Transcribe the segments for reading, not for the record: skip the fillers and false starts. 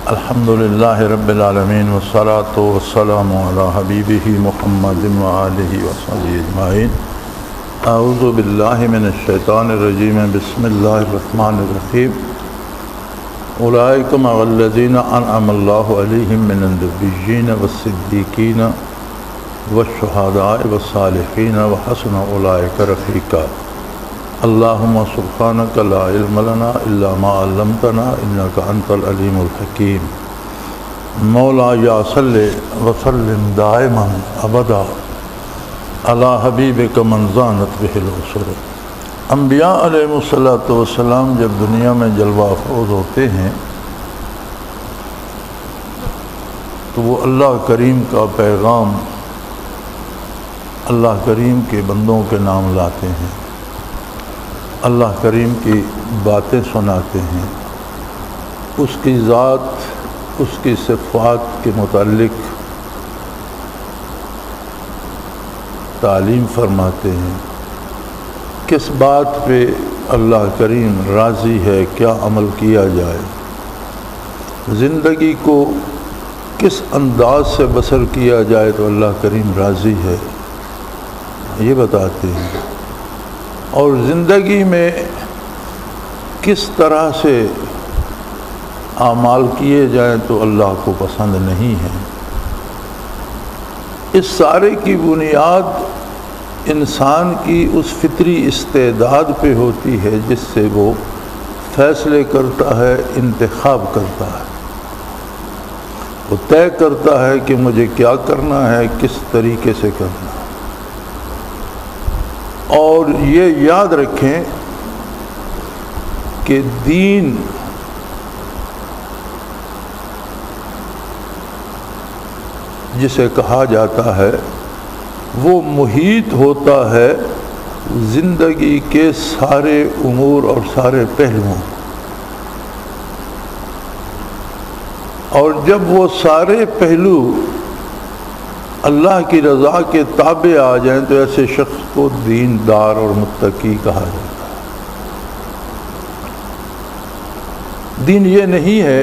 الحمدللہ رب العالمین والصلاة والسلام علی حبیبہ محمد وآلہ وصحبہ اجمعین۔ اعوذ باللہ من الشیطان الرجیم، بسم اللہ الرحمن الرحیم۔ اولئک مع الذین انعم اللہ علیہم من النبیین والصدیقین والشہداء والصالحین وحسن اولئک رفیقا۔ اللہم سبحانک لا علم لنا الا ما علمتنا انک انت العلیم الحکیم۔ مولا یا صلی وسلم دائما ابدا علی حبیبک من زانت بہ العصر۔ انبیاء علیہ الصلوۃ والسلام جب دنیا میں جلوہ افروز ہوتے ہیں تو وہ اللہ کریم کا پیغام اللہ کریم کے بندوں کے نام لاتے ہیں، اللہ کریم کی باتیں سناتے ہیں، اس کی ذات، اس کی صفات کے متعلق تعلیم فرماتے ہیں، کس بات پہ اللہ کریم راضی ہے، کیا عمل کیا جائے، زندگی کو کس انداز سے بسر کیا جائے تو اللہ کریم راضی ہے، یہ بتاتے ہیں۔ اور زندگی میں کس طرح سے اعمال کیے جائیں تو اللہ کو پسند نہیں ہے۔ اس سارے کی بنیاد انسان کی اس فطری استعداد پہ ہوتی ہے جس سے وہ فیصلے کرتا ہے، انتخاب کرتا ہے، وہ طے کرتا ہے کہ مجھے کیا کرنا ہے، کس طریقے سے کرنا ہے۔ اور یہ یاد رکھیں کہ دین جسے کہا جاتا ہے وہ محیط ہوتا ہے زندگی کے سارے امور اور سارے پہلوؤں، اور جب وہ سارے پہلو اللہ کی رضا کے تابع آ جائیں تو ایسے شخص کو دیندار اور متقی کہا جاتا ہے۔ دین یہ نہیں ہے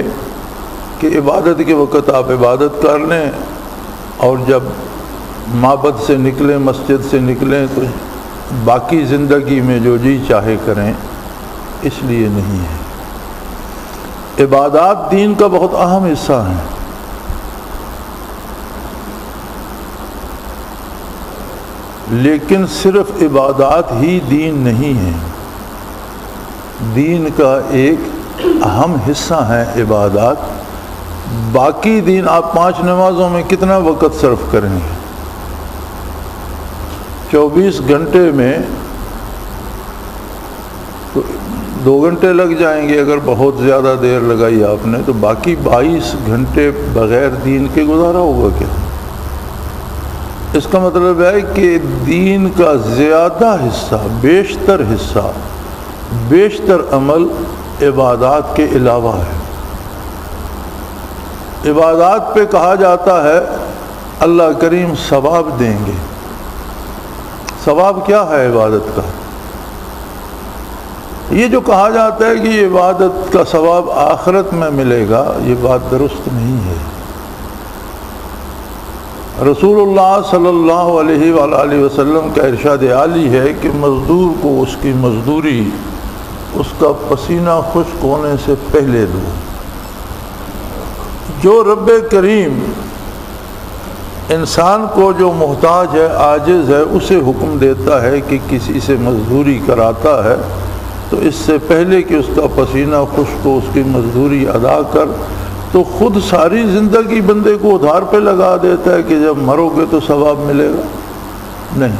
کہ عبادت کے وقت آپ عبادت کر لیں اور جب معبد سے نکلیں، مسجد سے نکلیں تو باقی زندگی میں جو جی چاہے کریں، اس لیے نہیں ہے۔ عبادات دین کا بہت اہم حصہ ہیں، لیکن صرف عبادات ہی دین نہیں ہے۔ دین کا ایک اہم حصہ ہے عبادات، باقی دین آپ 5 نمازوں میں کتنا وقت صرف کریں گے؟ 24 گھنٹے میں تو 2 گھنٹے لگ جائیں گے اگر بہت زیادہ دیر لگائی آپ نے، تو باقی 22 گھنٹے بغیر دین کے گزارا ہوگا کیا؟ اس کا مطلب ہے کہ دین کا زیادہ حصہ، بیشتر حصہ، بیشتر عمل عبادات کے علاوہ ہے۔ عبادات پہ کہا جاتا ہے اللہ کریم ثواب دیں گے۔ ثواب کیا ہے عبادت کا؟ یہ جو کہا جاتا ہے کہ یہ عبادت کا ثواب آخرت میں ملے گا، یہ بات درست نہیں ہے۔ رسول اللہ صلی اللہ علیہ وآلہ وسلم کا ارشاد عالی ہے کہ مزدور کو اس کی مزدوری اس کا پسینہ خشک ہونے سے پہلے دو۔ جو رب کریم انسان کو جو محتاج ہے، عاجز ہے، اسے حکم دیتا ہے کہ کسی سے مزدوری کراتا ہے تو اس سے پہلے کہ اس کا پسینہ خشک ہو، اس کی مزدوری ادا کر، تو خود ساری زندگی بندے کو ادھار پہ لگا دیتا ہے کہ جب مرو گے تو ثواب ملے گا۔ نہیں،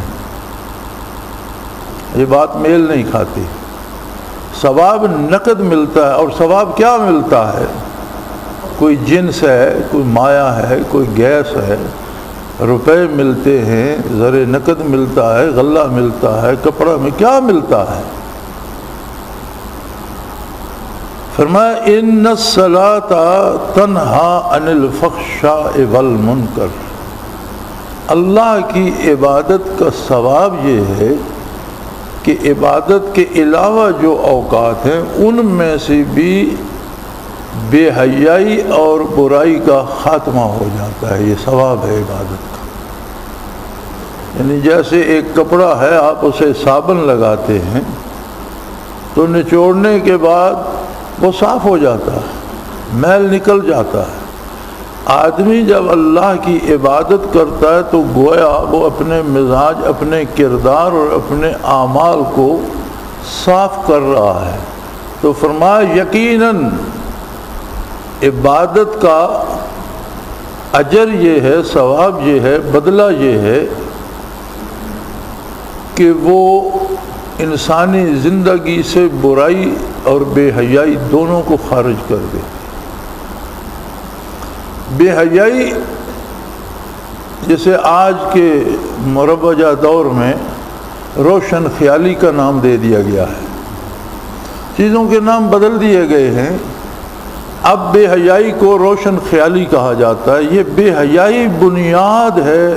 یہ بات میل نہیں کھاتی۔ ثواب نقد ملتا ہے، اور ثواب کیا ملتا ہے؟ کوئی جنس ہے، کوئی مایہ ہے، کوئی گیس ہے، روپے ملتے ہیں، زر نقد ملتا ہے، غلہ ملتا ہے، کپڑا میں کیا ملتا ہے؟ فرمایا ان الصلاۃ تنہا عن الفحشاء والمنکر، اللہ کی عبادت کا ثواب یہ ہے کہ عبادت کے علاوہ جو اوقات ہیں ان میں سے بھی بے حیائی اور برائی کا خاتمہ ہو جاتا ہے، یہ ثواب ہے عبادت کا۔ یعنی جیسے ایک کپڑا ہے، آپ اسے صابن لگاتے ہیں تو نچوڑنے کے بعد وہ صاف ہو جاتا ہے، میل نکل جاتا ہے۔ آدمی جب اللہ کی عبادت کرتا ہے تو گویا وہ اپنے مزاج، اپنے کردار اور اپنے اعمال کو صاف کر رہا ہے۔ تو فرمایا یقیناً عبادت کا اجر یہ ہے، ثواب یہ ہے، بدلہ یہ ہے کہ وہ انسانی زندگی سے برائی اور بے حیائی دونوں کو خارج کر دے۔ بے حیائی جسے آج کے مروجہ دور میں روشن خیالی کا نام دے دیا گیا ہے، چیزوں کے نام بدل دیے گئے ہیں، اب بے حیائی کو روشن خیالی کہا جاتا ہے۔ یہ بے حیائی بنیاد ہے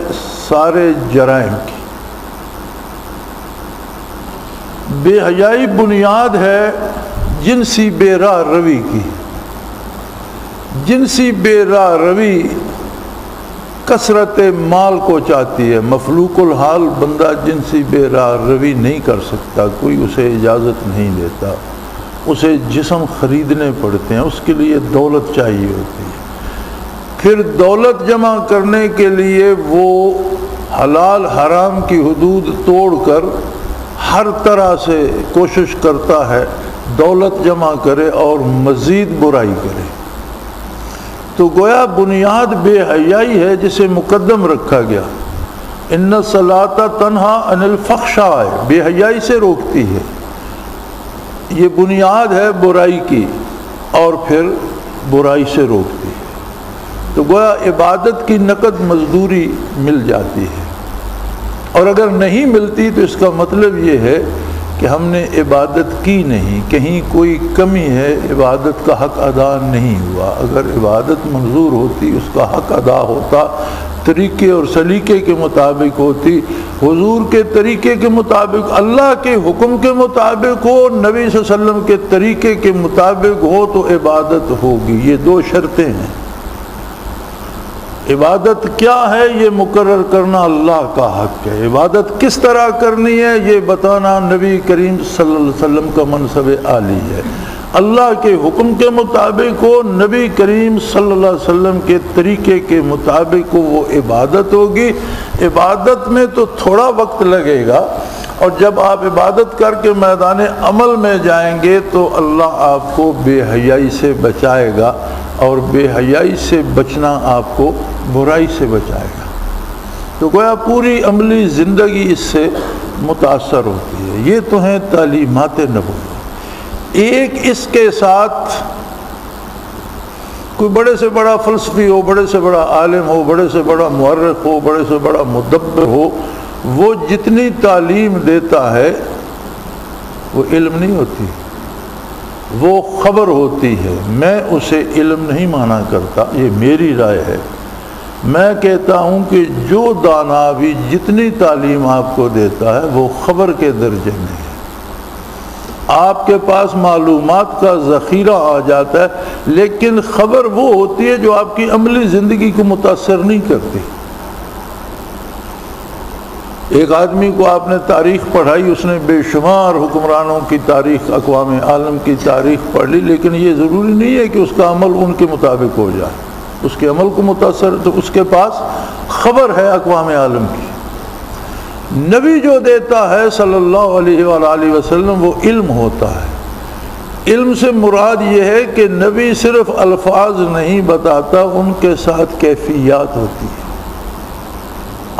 سارے جرائم کی، بے حیائی بنیاد ہے جنسی بے راہ روی کی۔ جنسی بے راہ روی کثرت مال کو چاہتی ہے، مفلوق الحال بندہ جنسی بے راہ روی نہیں کر سکتا، کوئی اسے اجازت نہیں دیتا، اسے جسم خریدنے پڑتے ہیں، اس کے لیے دولت چاہیے ہوتی ہے۔ پھر دولت جمع کرنے کے لیے وہ حلال حرام کی حدود توڑ کر ہر طرح سے کوشش کرتا ہے دولت جمع کرے اور مزید برائی کرے۔ تو گویا بنیاد بے حیائی ہے جسے مقدم رکھا گیا۔ ان الصلاۃ تنہا عن الفحشاء، بے حیائی سے روکتی ہے، یہ بنیاد ہے برائی کی، اور پھر برائی سے روکتی ہے۔ تو گویا عبادت کی نقد مزدوری مل جاتی ہے، اور اگر نہیں ملتی تو اس کا مطلب یہ ہے کہ ہم نے عبادت کی نہیں، کہیں کوئی کمی ہے، عبادت کا حق ادا نہیں ہوا۔ اگر عبادت منظور ہوتی، اس کا حق ادا ہوتا، طریقے اور سلیقے کے مطابق ہوتی، حضور کے طریقے کے مطابق، اللہ کے حکم کے مطابق ہو، نبی صلی اللہ علیہ وسلم کے طریقے کے مطابق ہو تو عبادت ہوگی۔ یہ دو شرطیں ہیں۔ عبادت کیا ہے یہ مقرر کرنا اللہ کا حق ہے، عبادت کس طرح کرنی ہے یہ بتانا نبی کریم صلی اللہ علیہ وسلم کا منصب عالی ہے۔ اللہ کے حکم کے مطابق ہو، نبی کریم صلی اللہ علیہ وسلم کے طریقے کے مطابق ہو، وہ عبادت ہوگی۔ عبادت میں تو تھوڑا وقت لگے گا، اور جب آپ عبادت کر کے میدان عمل میں جائیں گے تو اللہ آپ کو بے حیائی سے بچائے گا، اور بے حیائی سے بچنا آپ کو برائی سے بچائے گا۔ تو گویا پوری عملی زندگی اس سے متاثر ہوتی ہے۔ یہ تو ہیں تعلیمات نبوت۔ ایک اس کے ساتھ کوئی بڑے سے بڑا فلسفی ہو، بڑے سے بڑا عالم ہو، بڑے سے بڑا مورخ ہو، بڑے سے بڑا مدبر ہو، وہ جتنی تعلیم دیتا ہے وہ علم نہیں ہوتی، وہ خبر ہوتی ہے۔ میں اسے علم نہیں مانا کرتا، یہ میری رائے ہے۔ میں کہتا ہوں کہ جو دانا بھی جتنی تعلیم آپ کو دیتا ہے وہ خبر کے درجے میں ہے۔ آپ کے پاس معلومات کا ذخیرہ آ جاتا ہے، لیکن خبر وہ ہوتی ہے جو آپ کی عملی زندگی کو متاثر نہیں کرتی۔ ایک آدمی کو آپ نے تاریخ پڑھائی، اس نے بے شمار حکمرانوں کی تاریخ، اقوام عالم کی تاریخ پڑھ لی، لیکن یہ ضروری نہیں ہے کہ اس کا عمل ان کے مطابق ہو جائے، اس کے عمل کو متاثر، تو اس کے پاس خبر ہے اقوام عالم کی۔ نبی جو دیتا ہے صلی اللہ علیہ وآلہ وسلم وہ علم ہوتا ہے۔ علم سے مراد یہ ہے کہ نبی صرف الفاظ نہیں بتاتا، ان کے ساتھ کیفیات ہوتی ہے۔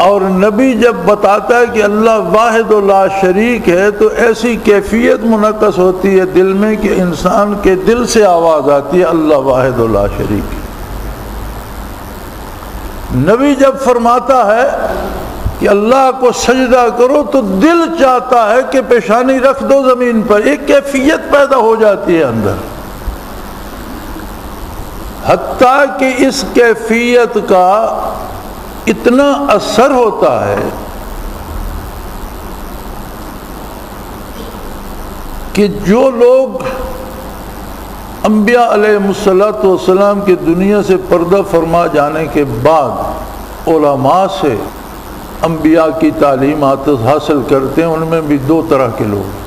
اور نبی جب بتاتا ہے کہ اللہ واحد و لا شریک ہے تو ایسی کیفیت منعکس ہوتی ہے دل میں کہ انسان کے دل سے آواز آتی ہے اللہ واحد و لا شریک ہے۔ نبی جب فرماتا ہے کہ اللہ کو سجدہ کرو تو دل چاہتا ہے کہ پیشانی رکھ دو زمین پر، ایک کیفیت پیدا ہو جاتی ہے اندر۔ حتیٰ کہ اس کیفیت کا اتنا اثر ہوتا ہے کہ جو لوگ انبیاء علیہ السلام کی دنیا سے پردہ فرما جانے کے بعد علماء سے انبیاء کی تعلیمات حاصل کرتے ہیں، ان میں بھی دو طرح کے لوگ ہیں۔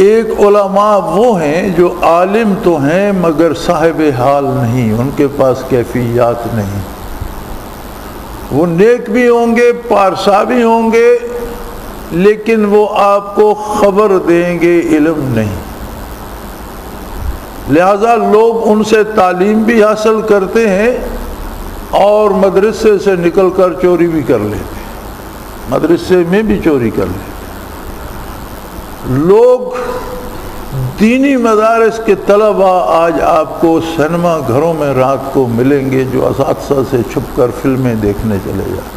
ایک علماء وہ ہیں جو عالم تو ہیں مگر صاحب حال نہیں، ان کے پاس کیفیات نہیں، وہ نیک بھی ہوں گے، پارسا بھی ہوں گے، لیکن وہ آپ کو خبر دیں گے، علم نہیں۔ لہذا لوگ ان سے تعلیم بھی حاصل کرتے ہیں اور مدرسے سے نکل کر چوری بھی کر لیتے ہیں، مدرسے میں بھی چوری کر لیتے ہیں۔ لوگ دینی مدارس کے طلباء آج آپ کو سینما گھروں میں رات کو ملیں گے جو اساتذہ سے چھپ کر فلمیں دیکھنے چلے جائیں۔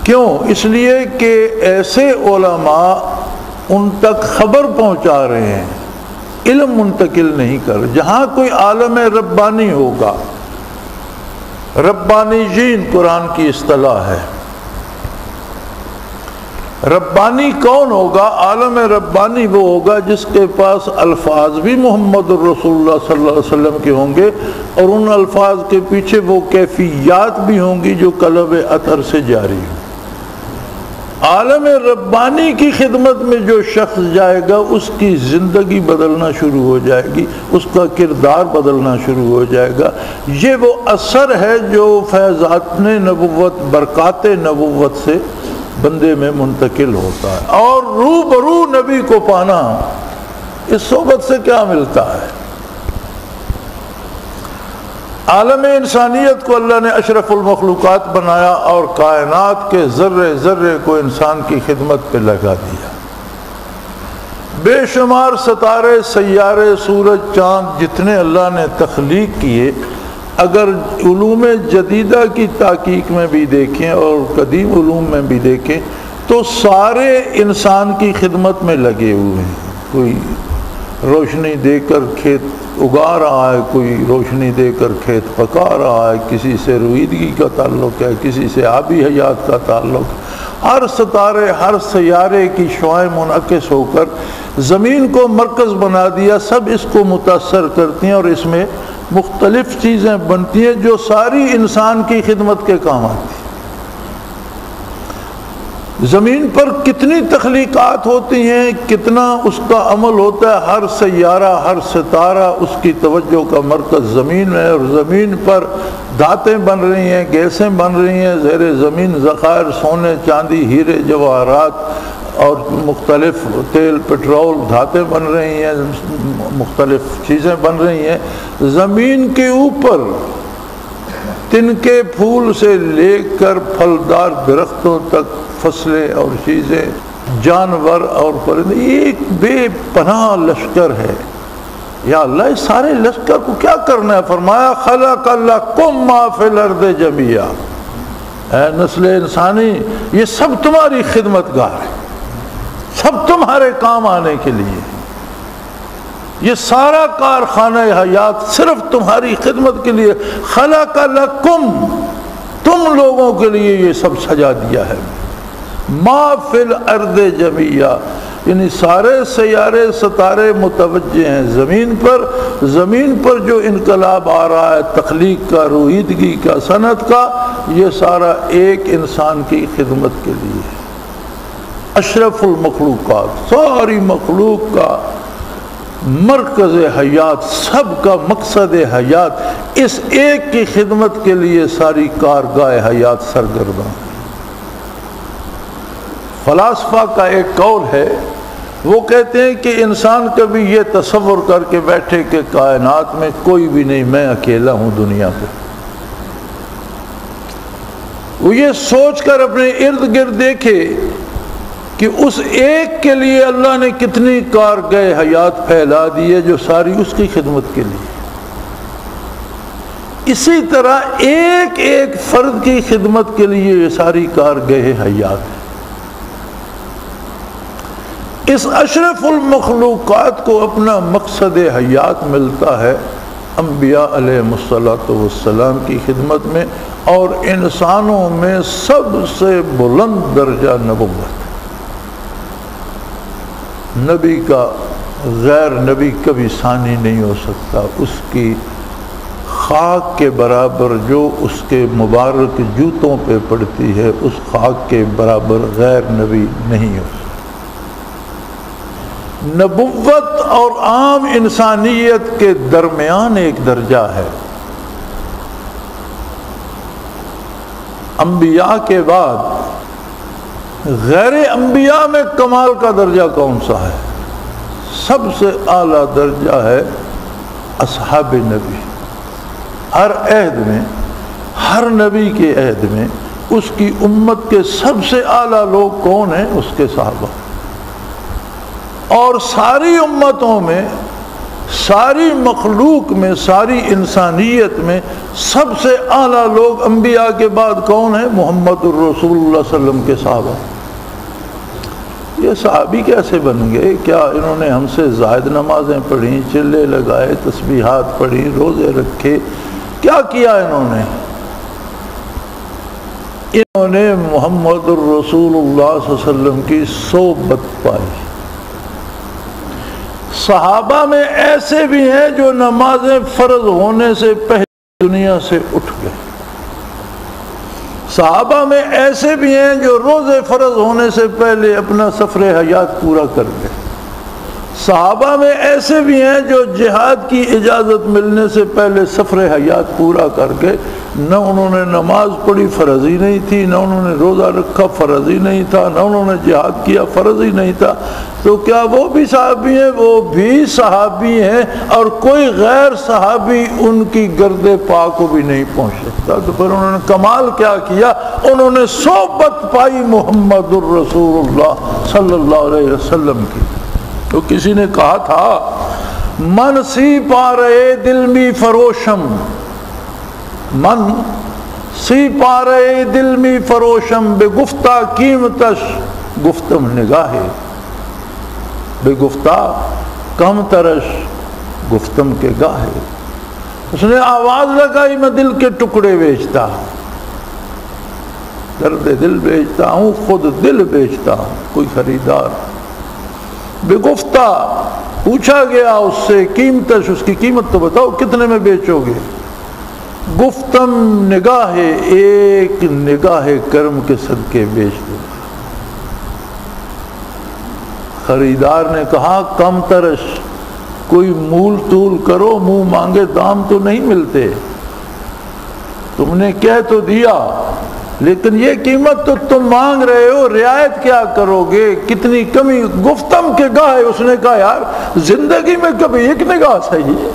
کیوں؟ اس لیے کہ ایسے علماء ان تک خبر پہنچا رہے ہیں، علم منتقل نہیں کر۔ جہاں کوئی عالم ربانی ہوگا، ربانی جین قرآن کی اصطلاح ہے، ربانی کون ہوگا؟ عالم ربانی وہ ہوگا جس کے پاس الفاظ بھی محمد الرسول اللہ صلی اللہ علیہ وسلم کے ہوں گے اور ان الفاظ کے پیچھے وہ کیفیات بھی ہوں گی جو قلب اثر سے جاری ہوں۔ عالم ربانی کی خدمت میں جو شخص جائے گا اس کی زندگی بدلنا شروع ہو جائے گی، اس کا کردار بدلنا شروع ہو جائے گا۔ یہ وہ اثر ہے جو فیضات نبوت، برکات نبوت سے بندے میں منتقل ہوتا ہے۔ اور روبرو نبی کو پانا اس صحبت سے کیا ملتا ہے؟ عالم انسانیت کو اللہ نے اشرف المخلوقات بنایا اور کائنات کے ذرے ذرے کو انسان کی خدمت پہ لگا دیا۔ بے شمار ستارے، سیارے، سورج، چاند جتنے اللہ نے تخلیق کیے، اگر علوم جدیدہ کی تحقیق میں بھی دیکھیں اور قدیم علوم میں بھی دیکھیں تو سارے انسان کی خدمت میں لگے ہوئے ہیں۔ کوئی روشنی دے کر کھیت اگا رہا ہے، کوئی روشنی دے کر کھیت پکا رہا ہے، کسی سے رویدگی کا تعلق ہے، کسی سے آبی حیات کا تعلق ہے۔ ہر ستارے، ہر سیارے کی شعاعیں منعکس ہو کر زمین کو مرکز بنا دیا، سب اس کو متاثر کرتی ہیں اور اس میں مختلف چیزیں بنتی ہیں جو ساری انسان کی خدمت کے کام آتی ہیں۔ زمین پر کتنی تخلیقات ہوتی ہیں، کتنا اس کا عمل ہوتا ہے، ہر سیارہ، ہر ستارہ اس کی توجہ کا مرکز زمین ہے، اور زمین پر دھاتیں بن رہی ہیں، گیسیں بن رہی ہیں، زیر زمین ذخائر سونے، چاندی، ہیرے، جواہرات اور مختلف تیل، پٹرول، دھاتیں بن رہی ہیں، مختلف چیزیں بن رہی ہیں۔ زمین کے اوپر تنکے پھول سے لے کر پھلدار درختوں تک فصلیں اور چیزیں، جانور اور پرندے، ایک بے پناہ لشکر ہے۔ یا اللہ اس سارے لشکر کو کیا کرنا ہے؟ فرمایا خلق لکم ما فی الارض جمیعا، اے نسل انسانی یہ سب تمہاری خدمت گار ہے، سب تمہارے کام آنے کے لیے، یہ سارا کارخانہ حیات صرف تمہاری خدمت کے لیے۔ خلق لکم، تم لوگوں کے لیے یہ سب سجا دیا ہے۔ ما فی الارض جمیعا، یعنی سارے سیارے ستارے متوجہ ہیں زمین پر، زمین پر جو انقلاب آ رہا ہے تخلیق کا، رویدگی کا، صنعت کا، یہ سارا ایک انسان کی خدمت کے لیے۔ اشرف المخلوقات، ساری مخلوق کا مرکز حیات، سب کا مقصد حیات اس ایک کی خدمت کے لیے ساری کارگاہ حیات سرگرداں۔ فلاسفہ کا ایک قول ہے، وہ کہتے ہیں کہ انسان کبھی یہ تصور کر کے بیٹھے کہ کائنات میں کوئی بھی نہیں، میں اکیلا ہوں دنیا پہ، وہ یہ سوچ کر اپنے ارد گرد دیکھے کہ اس ایک کے لیے اللہ نے کتنی کارگاہ حیات پھیلا دی ہے جو ساری اس کی خدمت کے لیے۔ اسی طرح ایک ایک فرد کی خدمت کے لیے یہ ساری کارگاہ حیات ہے۔ اس اشرف المخلوقات کو اپنا مقصد حیات ملتا ہے انبیاء علیہ السلام کی خدمت میں، اور انسانوں میں سب سے بلند درجہ نبوت۔ نبی کا غیر نبی کبھی ثانی نہیں ہو سکتا، اس کی خاک کے برابر جو اس کے مبارک جوتوں پہ پڑتی ہے اس خاک کے برابر غیر نبی نہیں ہو سکتا۔ نبوت اور عام انسانیت کے درمیان ایک درجہ ہے۔ انبیاء کے بعد غیر انبیاء میں کمال کا درجہ کون سا ہے؟ سب سے اعلیٰ درجہ ہے اصحاب نبی۔ ہر عہد میں، ہر نبی کے عہد میں اس کی امت کے سب سے اعلیٰ لوگ کون ہیں؟ اس کے صحابہ۔ اور ساری امتوں میں، ساری مخلوق میں، ساری انسانیت میں سب سے اعلیٰ لوگ انبیاء کے بعد کون ہیں؟ محمد الرسول اللہ صلی اللہ علیہ وسلم کے صحابہ۔ یہ صحابی کیسے بن گئے؟ کیا انہوں نے ہم سے زائد نمازیں پڑھیں، چلے لگائے، تسبیحات پڑھی، روزے رکھے؟ کیا کیا انہوں نے؟ انہوں نے محمد الرسول اللہ صلی اللہ علیہ وسلم کی صحبت پائی۔ صحابہ میں ایسے بھی ہیں جو نمازیں فرض ہونے سے پہلے دنیا سے اٹھ گئے، صحابہ میں ایسے بھی ہیں جو روزے فرض ہونے سے پہلے اپنا سفر حیات پورا کر گئے، صحابہ میں ایسے بھی ہیں جو جہاد کی اجازت ملنے سے پہلے سفر حیات پورا کر گئے۔ نہ انہوں نے نماز پڑھی، فرض ہی نہیں تھی، نہ انہوں نے روزہ رکھا، فرض ہی نہیں تھا، نہ انہوں نے جہاد کیا، فرض ہی نہیں تھا۔ تو کیا وہ بھی صحابی ہیں؟ وہ بھی صحابی ہیں، اور کوئی غیر صحابی ان کی گرد پا کو بھی نہیں پہنچ سکتا۔ تو پھر انہوں نے کمال کیا کیا؟ انہوں نے صحبت پائی محمد الرسول اللہ صلی اللہ علیہ وسلم کی۔ تو کسی نے کہا تھا من سی پارے دل می فروشم، من سی پارے دل می فروشم بے گفتہ قیمتش گفتم نگاہے، بے گفتہ کم ترش گفتم کے گاہے۔ اس نے آواز لگائی میں دل کے ٹکڑے بیچتا ہوں، درد دل بیچتا ہوں، خود دل بیچتا ہوں، کوئی خریدار۔ بے گفتہ پوچھا گیا اس سے قیمتش، اس کی قیمت تو بتاؤ کتنے میں بیچو گے؟ گفتم نگاہ، ایک نگاہ کرم کے صدقے بیچ دو۔ خریدار نے کہا کم ترش، کوئی مول تول کرو، منہ مانگے دام تو نہیں ملتے، تم نے کہہ تو دیا لیکن یہ قیمت تو تم مانگ رہے ہو، رعایت کیا کرو گے؟ کتنی کمی؟ گفتم کے گاہ۔ اس نے کہا یار زندگی میں کبھی ایک نگاہ صحیح ہے۔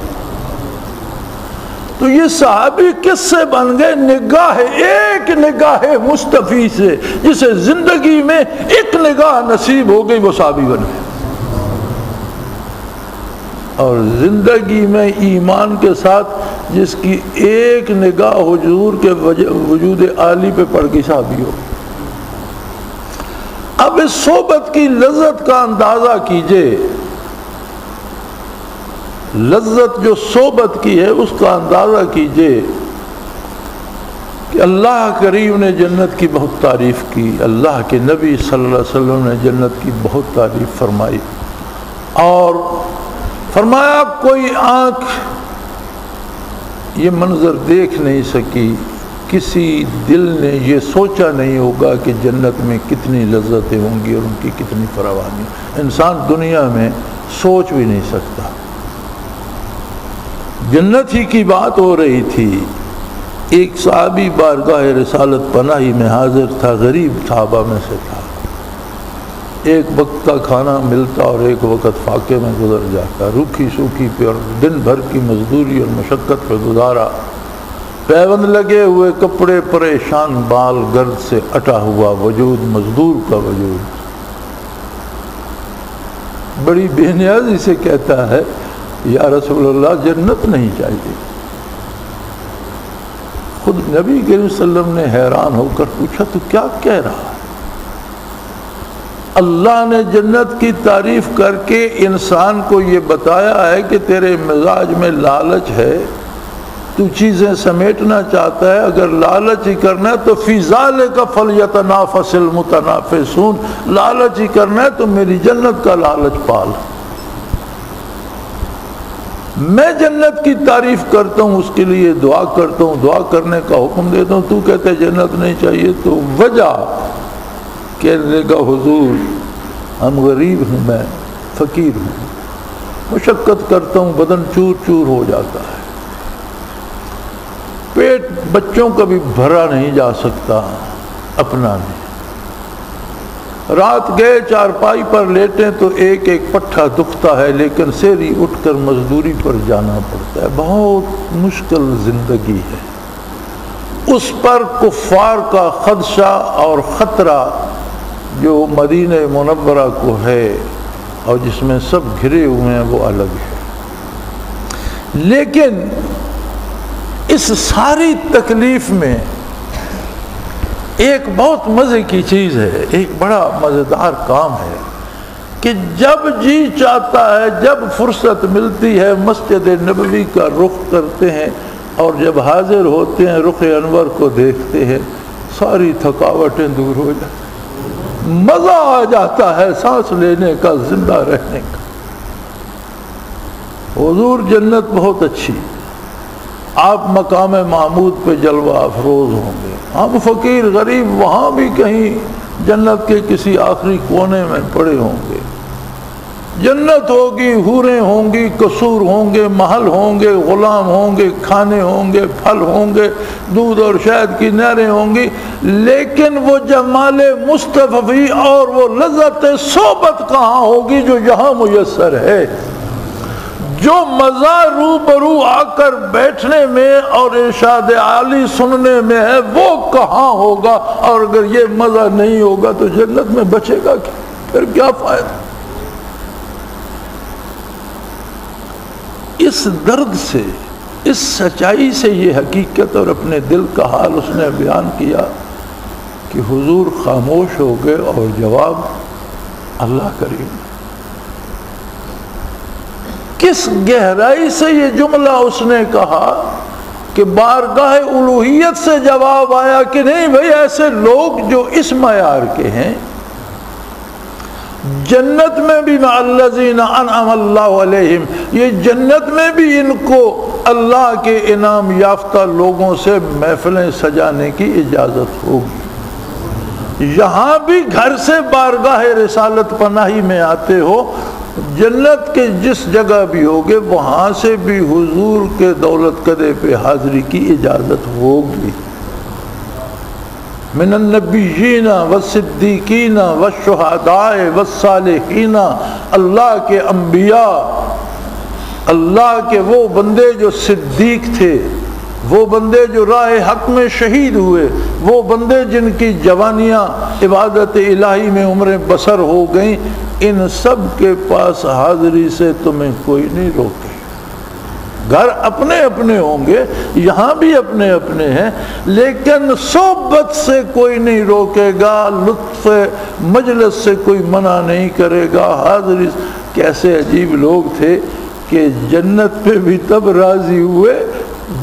تو یہ صحابی کس سے بن گئے؟ نگاہ، ایک نگاہ مصطفی سے، جسے زندگی میں ایک نگاہ نصیب ہو گئی وہ صحابی بن گئے۔ اور زندگی میں ایمان کے ساتھ جس کی ایک نگاہ حضور کے وجود عالی پہ پڑ گئی صحابی ہو۔ اب اس صحبت کی لذت کا اندازہ کیجئے، لذت جو صحبت کی ہے اس کا اندازہ کیجئے کہ اللہ کریم نے جنت کی بہت تعریف کی، اللہ کے نبی صلی اللہ علیہ وسلم نے جنت کی بہت تعریف فرمائی، اور فرمایا کوئی آنکھ یہ منظر دیکھ نہیں سکی، کسی دل نے یہ سوچا نہیں ہوگا کہ جنت میں کتنی لذتیں ہوں گی اور ان کی کتنی فراوانی، انسان دنیا میں سوچ بھی نہیں سکتا۔ جنت ہی کی بات ہو رہی تھی، ایک صحابی بارگاہ رسالت پناہی میں حاضر تھا، غریب صحابہ میں سے تھا، ایک وقت کا کھانا ملتا اور ایک وقت فاقے میں گزر جاتا، روکھی سوکھی پہ اور دن بھر کی مزدوری اور مشقت پہ گزارا، پیوند لگے ہوئے کپڑے، پریشان بال، گرد سے اٹا ہوا وجود، مزدور کا وجود، بڑی بے نیازی سے کہتا ہے یا رسول اللہ جنت نہیں چاہیے۔ خود نبی کریم صلی اللہ علیہ وسلم نے حیران ہو کر پوچھا تو کیا کہہ رہا ہے؟ اللہ نے جنت کی تعریف کر کے انسان کو یہ بتایا ہے کہ تیرے مزاج میں لالچ ہے، تو چیزیں سمیٹنا چاہتا ہے، اگر لالچ ہی کرنا ہے تو فی ذالک فلیتنافس المتنافسون، لالچ ہی کرنا ہے تو میری جنت کا لالچ پال۔ میں جنت کی تعریف کرتا ہوں، اس کے لیے دعا کرتا ہوں، دعا کرنے کا حکم دیتا ہوں، تو کہتے جنت نہیں چاہیے، تو وجہ کہنے لگا حضور ہم غریب ہوں، میں فقیر ہوں، مشقت کرتا ہوں، بدن چور چور ہو جاتا ہے، پیٹ بچوں کا بھی بھرا نہیں جا سکتا، اپنا نہیں، رات گئے چارپائی پر لیٹیں تو ایک ایک پٹھا دکھتا ہے، لیکن سیری اٹھ کر مزدوری پر جانا پڑتا ہے، بہت مشکل زندگی ہے۔ اس پر کفار کا خدشہ اور خطرہ جو مدینہ منورہ کو ہے اور جس میں سب گھرے ہوئے ہیں وہ الگ ہے، لیکن اس ساری تکلیف میں ایک بہت مزے کی چیز ہے، ایک بڑا مزیدار کام ہے کہ جب جی چاہتا ہے، جب فرصت ملتی ہے، مسجد نبوی کا رخ کرتے ہیں اور جب حاضر ہوتے ہیں رخ انور کو دیکھتے ہیں، ساری تھکاوٹیں دور ہو جاتی، مزہ آ جاتا ہے سانس لینے کا، زندہ رہنے کا۔ حضور جنت بہت اچھی، آپ مقام محمود پہ جلوہ افروز ہوں گے، ہم فقیر غریب وہاں بھی کہیں جنت کے کسی آخری کونے میں پڑے ہوں گے۔ جنت ہوگی، حوریں ہوں گی، قصور ہوں گے، محل ہوں گے، غلام ہوں گے، کھانے ہوں گے، پھل ہوں گے، دودھ اور شہد کی نہریں ہوں گی، لیکن وہ جمال مصطفی اور وہ لذت صحبت کہاں ہوگی جو یہاں میسر ہے؟ جو مزہ روبرو آ کر بیٹھنے میں اور ارشاد عالی سننے میں ہے وہ کہاں ہوگا؟ اور اگر یہ مزہ نہیں ہوگا تو جنت میں بچے گا کیا؟ پھر کیا فائدہ؟ اس درد سے، اس سچائی سے یہ حقیقت اور اپنے دل کا حال اس نے بیان کیا کہ حضور خاموش ہو گئے اور جواب اللہ کریم۔ کس گہرائی سے یہ جملہ اس نے کہا کہ بارگاہ الوہیت سے جواب آیا کہ نہیں بھائی، ایسے لوگ جو اس معیار کے ہیں جنت میں بھی مع الذین انعم اللہ علیہم، یہ جنت میں بھی ان کو اللہ کے انعام یافتہ لوگوں سے محفلیں سجانے کی اجازت ہوگی۔ یہاں بھی گھر سے بارگاہ رسالت پناہی میں آتے ہو، جنت کے جس جگہ بھی ہوگے وہاں سے بھی حضور کے دولت قدے پہ حاضری کی اجازت ہوگی۔ من النبیین والصدیقین والشہداء والصالحین، اللہ کے انبیاء، اللہ کے وہ بندے جو صدیق تھے، وہ بندے جو راہ حق میں شہید ہوئے، وہ بندے جن کی جوانیاں عبادت الہی میں عمریں بسر ہو گئیں، ان سب کے پاس حاضری سے تمہیں کوئی نہیں روکے۔ گھر اپنے اپنے ہوں گے، یہاں بھی اپنے اپنے ہیں، لیکن صحبت سے کوئی نہیں روکے گا، لطف مجلس سے کوئی منع نہیں کرے گا، حاضری۔ کیسے عجیب لوگ تھے کہ جنت پہ بھی تب راضی ہوئے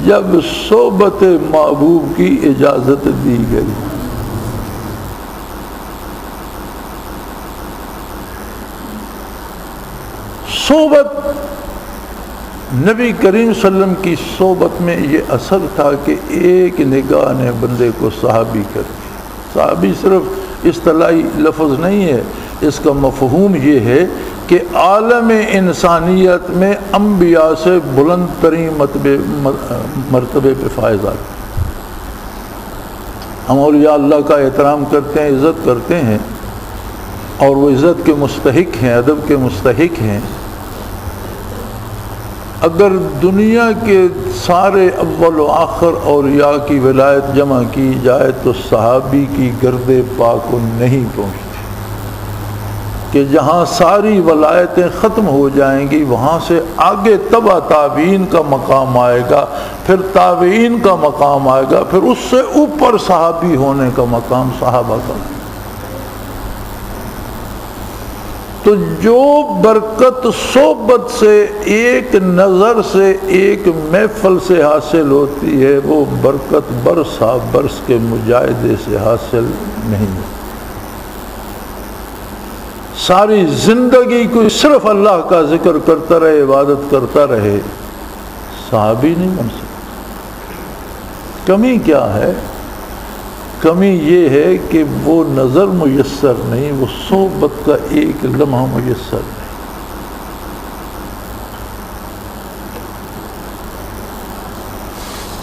جب صحبت محبوب کی اجازت دی گئی۔ صحبت نبی کریم صلی اللہ علیہ وسلم کی صحبت میں یہ اثر تھا کہ ایک نگاہ نے بندے کو صحابی کر دیا۔ صحابی صرف اصطلاحی لفظ نہیں ہے، اس کا مفہوم یہ ہے کہ عالم انسانیت میں انبیاء سے بلند ترین مرتبے پہ فائز آتے ہیں۔ ہم اولیاء اللہ کا احترام کرتے ہیں، عزت کرتے ہیں، اور وہ عزت کے مستحق ہیں، ادب کے مستحق ہیں۔ اگر دنیا کے سارے اول و آخر اولیاء کی ولایت جمع کی جائے تو صحابی کی گرد پاک کو نہیں پہنچتی، کہ جہاں ساری ولایتیں ختم ہو جائیں گی وہاں سے آگے تبع تابعین کا مقام آئے گا، پھر تابعین کا مقام آئے گا، پھر اس سے اوپر صحابی ہونے کا مقام صحابہ کا۔ تو جو برکت صحبت سے، ایک نظر سے، ایک محفل سے حاصل ہوتی ہے، وہ برکت برسا برس کے مجاہدے سے حاصل نہیں۔ ساری زندگی کوئی صرف اللہ کا ذکر کرتا رہے، عبادت کرتا رہے، صحابی نہیں بن سکتا۔ کمی کیا ہے؟ کمی یہ ہے کہ وہ نظر میسر نہیں، وہ صحبت کا ایک لمحہ میسر نہیں۔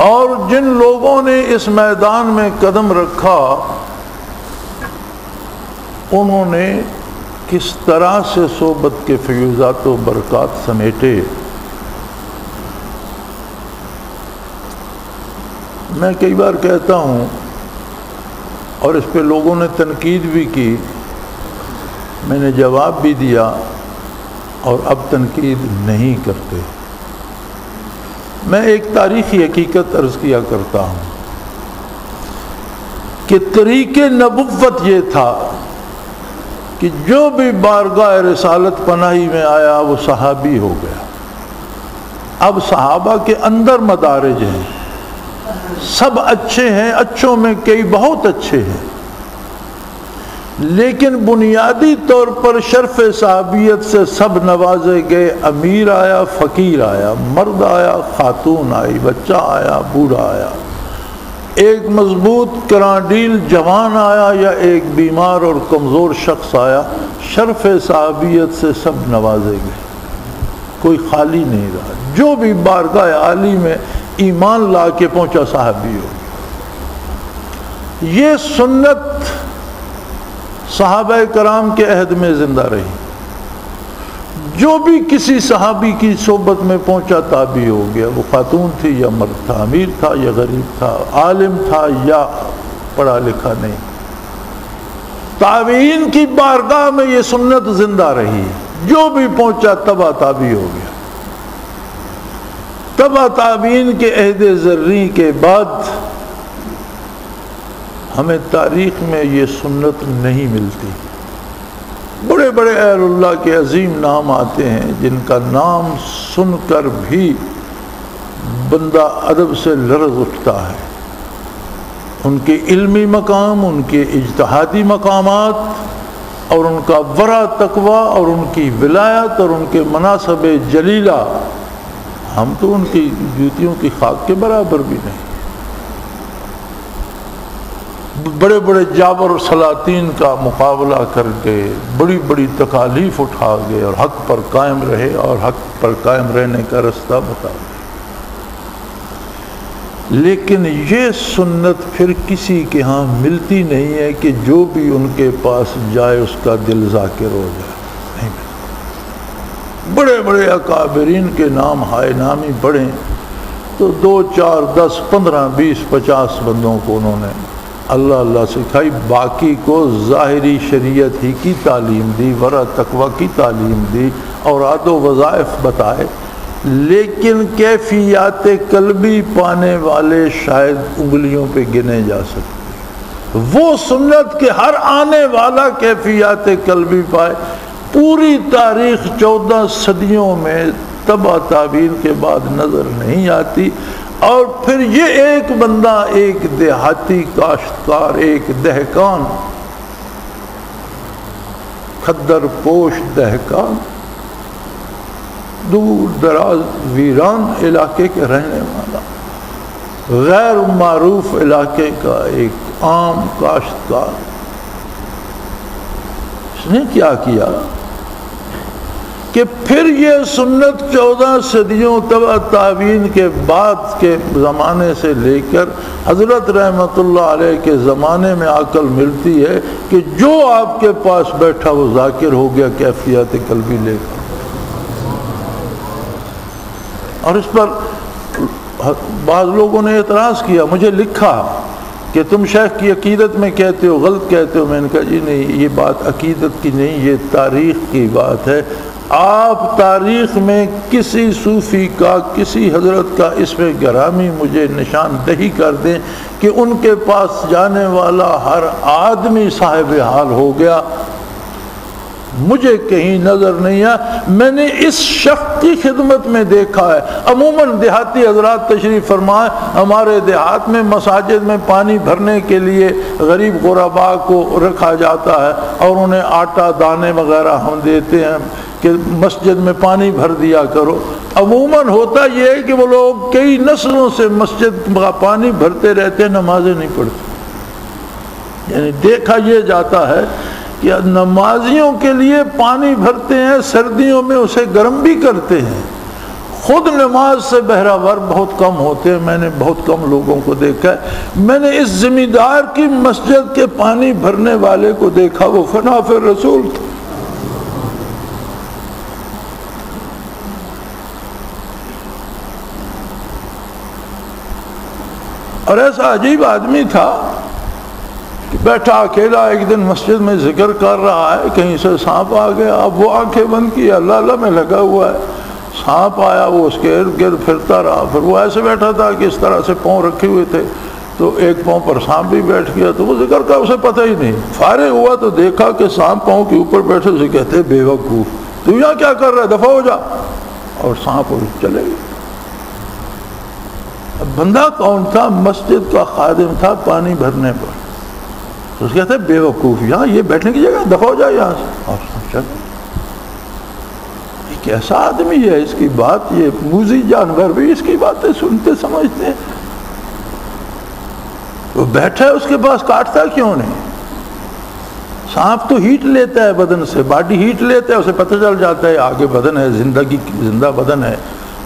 اور جن لوگوں نے اس میدان میں قدم رکھا، انہوں نے کس طرح سے صحبت کے فیوزات و برکات سمیٹے۔ میں کئی بار کہتا ہوں، اور اس پہ لوگوں نے تنقید بھی کی، میں نے جواب بھی دیا، اور اب تنقید نہیں کرتے۔ میں ایک تاریخی حقیقت عرض کیا کرتا ہوں کہ طریق نبوت یہ تھا کہ جو بھی بارگاہ رسالت پناہی میں آیا وہ صحابی ہو گیا۔ اب صحابہ کے اندر مدارج ہیں، سب اچھے ہیں، اچھوں میں کئی بہت اچھے ہیں، لیکن بنیادی طور پر شرف صحابیت سے سب نوازے گئے۔ امیر آیا، فقیر آیا، مرد آیا، خاتون آئی، بچہ آیا، بوڑھا آیا، ایک مضبوط کرانڈیل جوان آیا یا ایک بیمار اور کمزور شخص آیا، شرف صحابیت سے سب نوازے گئے، کوئی خالی نہیں رہا۔ جو بھی بارگاہ عالی میں ایمان لا کے پہنچا صحابی ہو۔ یہ سنت صحابہ کرام کے عہد میں زندہ رہی۔ جو بھی کسی صحابی کی صحبت میں پہنچا تابعی ہو گیا، وہ خاتون تھی یا مرد تھا، امیر تھا یا غریب تھا، عالم تھا یا پڑھا لکھا نہیں۔ تابعین کی بارگاہ میں یہ سنت زندہ رہی، جو بھی پہنچا تبع تابعی ہو گیا۔ تبع تابعین کے عہد زرعی کے بعد ہمیں تاریخ میں یہ سنت نہیں ملتی۔ بڑے بڑے اہل اللہ کے عظیم نام آتے ہیں جن کا نام سن کر بھی بندہ ادب سے لرز اٹھتا ہے۔ ان کے علمی مقام، ان کے اجتہادی مقامات، اور ان کا ورع تقوی، اور ان کی ولایت، اور ان کے مناصب جلیلہ، ہم تو ان کی جوتیوں کی خاک کے برابر بھی نہیں۔ بڑے بڑے جابر اور سلاطین کا مقابلہ کر کے بڑی بڑی تکالیف اٹھا گئے اور حق پر قائم رہے، اور حق پر قائم رہنے کا رستہ بتا گئے۔ لیکن یہ سنت پھر کسی کے ہاں ملتی نہیں ہے کہ جو بھی ان کے پاس جائے اس کا دل ذاکر ہو جائے، نہیں ملتا۔ بڑے بڑے اکابرین کے نام ہائے نامی پڑھیں تو 2 4 10 15 20 50 بندوں کو انہوں نے اللہ اللہ سکھائی، باقی کو ظاہری شریعت ہی کی تعلیم دی، ورع تقوی کی تعلیم دی، اوراد و وظائف بتائے، لیکن کیفیات قلبی پانے والے شاید انگلیوں پہ گنے جا سکتے۔ وہ سنت کہ ہر آنے والا کیفیات قلبی پائے، پوری تاریخ 14 صدیوں میں تبع تابعین کے بعد نظر نہیں آتی۔ اور پھر یہ ایک بندہ، ایک دیہاتی کاشتکار، ایک دہقان، کھدر پوش دہقان، دور دراز ویران علاقے کے رہنے والا، غیر معروف علاقے کا ایک عام کاشتکار، اس نے کیا کیا کہ پھر یہ سنت 14 صدیوں تبع تابعین کے بعد کے زمانے سے لے کر حضرت رحمت اللہ علیہ کے زمانے میں عقل ملتی ہے کہ جو آپ کے پاس بیٹھا وہ ذاکر ہو گیا کیفیت قلبی لے کر۔ اور اس پر بعض لوگوں نے اعتراض کیا، مجھے لکھا کہ تم شیخ کی عقیدت میں کہتے ہو، غلط کہتے ہو۔ میں نے کہا جی نہیں، یہ بات عقیدت کی نہیں، یہ تاریخ کی بات ہے۔ آپ تاریخ میں کسی صوفی کا، کسی حضرت کا اس میں گرامی مجھے نشاندہی کر دیں کہ ان کے پاس جانے والا ہر آدمی صاحب حال ہو گیا۔ مجھے کہیں نظر نہیں ہے، میں نے اس شخص کی خدمت میں دیکھا ہے۔ عموماً دیہاتی حضرات تشریف فرمائیں، ہمارے دیہات میں مساجد میں پانی بھرنے کے لیے غریب غرباء کو رکھا جاتا ہے اور انہیں آٹا دانے وغیرہ ہم دیتے ہیں کہ مسجد میں پانی بھر دیا کرو۔ عموماً ہوتا یہ ہے کہ وہ لوگ کئی نسلوں سے مسجد کا پانی بھرتے رہتے ہیں، نمازیں نہیں پڑھتے۔ یعنی دیکھا یہ جاتا ہے کہ نمازیوں کے لیے پانی بھرتے ہیں، سردیوں میں اسے گرم بھی کرتے ہیں، خود نماز سے بہرہ بہت کم ہوتے ہیں۔ میں نے بہت کم لوگوں کو دیکھا ہے۔ میں نے اس ذمہ دار کی مسجد کے پانی بھرنے والے کو دیکھا، وہ خناف رسول تھا۔ اور ایسا عجیب آدمی تھا کہ بیٹھا اکیلا ایک دن مسجد میں ذکر کر رہا ہے، کہیں سے سانپ آ گیا، اب وہ آنکھیں بند کی، اللہ اللہ میں لگا ہوا ہے، سانپ آیا، وہ اس کے ارد گرد پھرتا رہا، پھر وہ ایسے بیٹھا تھا کہ اس طرح سے پاؤں رکھے ہوئے تھے، تو ایک پاؤں پر سانپ بھی بیٹھ گیا، تو وہ ذکر کا اسے پتہ ہی نہیں، فارغ ہوا تو دیکھا کہ سانپ پاؤں کے اوپر بیٹھے، اسے کہتے بے وقوف، تو یہاں کیا کر رہا ہے، دفع ہو جا، اور سانپ چلے گئے۔ بندہ کون تھا؟ مسجد کا خادم تھا پانی بھرنے پر، تو اس کہتے بے وقوف، یہاں یہ بیٹھنے کی جگہ، دفع ہو جائے یہاں سے، اور چل۔ یہ کیسا آدمی ہے، اس کی بات، یہ موذی جانور بھی اس کی باتیں سنتے سمجھتے ہیں۔ وہ بیٹھا ہے، اس کے پاس کاٹتا کیوں نہیں؟ سانپ تو ہیٹ لیتا ہے بدن سے، باڈی ہیٹ لیتا ہے، اسے پتہ چل جاتا ہے آگے بدن ہے، زندگی زندہ بدن ہے،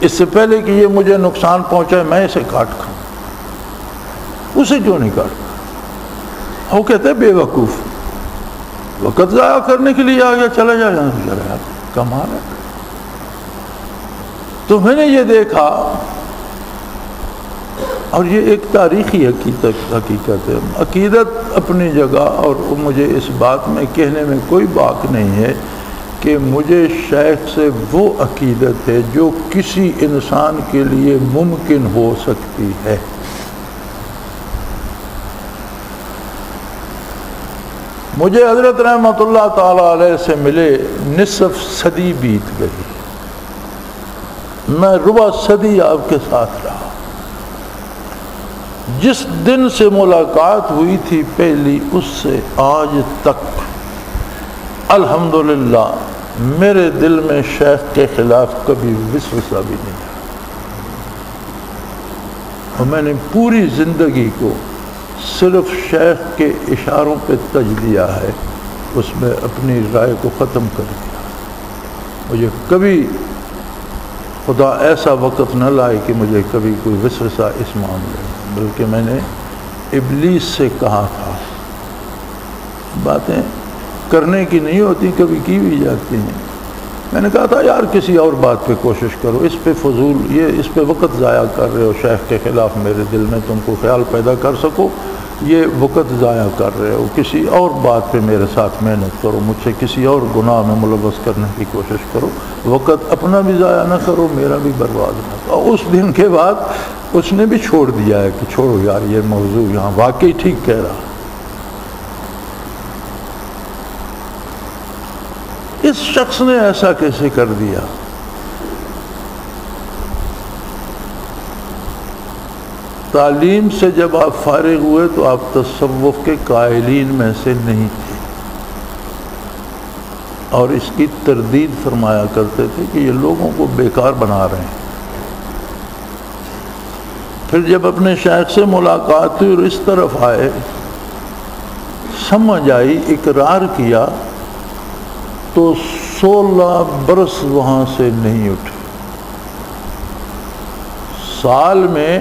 اس سے پہلے کہ یہ مجھے نقصان پہنچائے میں اسے کاٹ کھاؤں، اسے کیوں نہیں کاٹتا؟ وہ کہتے ہیں بے وقوف، وقت ضائع کرنے کے لیے آ گیا، چلا جا یہاں سے، چلا جا، کمال ہے۔ تو میں نے یہ دیکھا، اور یہ ایک تاریخی حقیقت ہے۔ عقیدت اپنی جگہ، اور مجھے اس بات میں کہنے میں کوئی باک نہیں ہے کہ مجھے شیخ سے وہ عقیدت ہے جو کسی انسان کے لیے ممکن ہو سکتی ہے۔ مجھے حضرت رحمۃ اللہ تعالی علیہ سے ملے نصف صدی بیت گئی، میں ربع صدی آپ کے ساتھ رہا۔ جس دن سے ملاقات ہوئی تھی پہلی، اس سے آج تک الحمدللہ میرے دل میں شیخ کے خلاف کبھی وسوسہ بھی نہیں ہے، اور میں نے پوری زندگی کو صرف شیخ کے اشاروں پہ تج دیا ہے، اس میں اپنی رائے کو ختم کر دیا۔ مجھے کبھی خدا ایسا وقت نہ لائے کہ مجھے کبھی کوئی وسوسہ اس معاملے میں، بلکہ میں نے ابلیس سے کہا تھا، باتیں کرنے کی نہیں ہوتی، کبھی کی بھی جاتی ہیں۔ میں نے کہا تھا یار کسی اور بات پہ کوشش کرو، اس پہ فضول، یہ اس پہ وقت ضائع کر رہے ہو، شیخ کے خلاف میرے دل میں تم کو خیال پیدا کر سکو، یہ وقت ضائع کر رہے ہو، کسی اور بات پہ میرے ساتھ محنت کرو، مجھ سے کسی اور گناہ میں ملوث کرنے کی کوشش کرو، وقت اپنا بھی ضائع نہ کرو، میرا بھی برباد نہ کرو۔ اور اس دن کے بعد اس نے بھی چھوڑ دیا ہے کہ چھوڑو یار یہ موضوع یہاں واقعی ٹھیک کہہ رہا۔ اس شخص نے ایسا کیسے کر دیا؟ تعلیم سے جب آپ فارغ ہوئے تو آپ تصوف کے قائلین میں سے نہیں تھے، اور اس کی تردید فرمایا کرتے تھے کہ یہ لوگوں کو بیکار بنا رہے ہیں۔ پھر جب اپنے شیخ سے ملاقات ہوئی اور اس طرف آئے، سمجھ آئی، اقرار کیا، تو 16 برس وہاں سے نہیں اٹھے۔ سال میں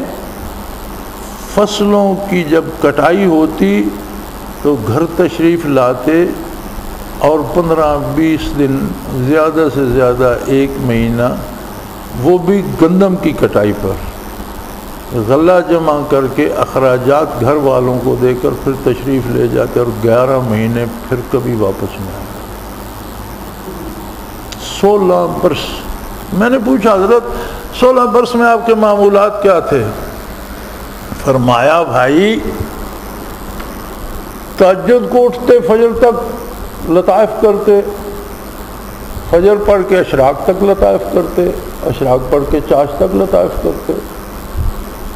فصلوں کی جب کٹائی ہوتی تو گھر تشریف لاتے، اور 15-20 دن، زیادہ سے زیادہ 1 مہینہ، وہ بھی گندم کی کٹائی پر غلہ جمع کر کے اخراجات گھر والوں کو دے کر پھر تشریف لے جاتے، اور 11 مہینے پھر کبھی واپس نہیں آئے۔ 16 برس۔ میں نے پوچھا حضرت 16 برس میں آپ کے معمولات کیا تھے؟ فرمایا بھائی تہجد کو اٹھتے، فجر تک لطائف کرتے، فجر پڑھ کے اشراق تک لطائف کرتے، اشراق پڑھ کے چاش تک لطائف کرتے،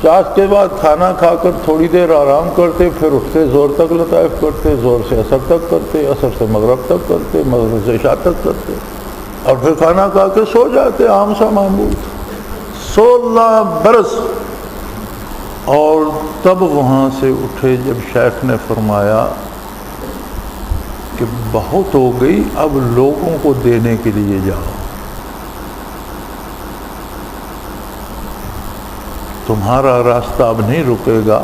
چاش کے بعد کھانا کھا کر تھوڑی دیر آرام کرتے، پھر اٹھتے زور تک لطائف کرتے، زور سے عصر تک کرتے، عصر سے مغرب تک کرتے، مغرب سے عشاء تک کرتے، اور پھر کھانا کھا کے سو جاتے، عام سا معمول 16 برس۔ اور تب وہاں سے اٹھے جب شیخ نے فرمایا کہ بہت ہو گئی، اب لوگوں کو دینے کے لیے جاؤ، تمہارا راستہ اب نہیں رکے گا،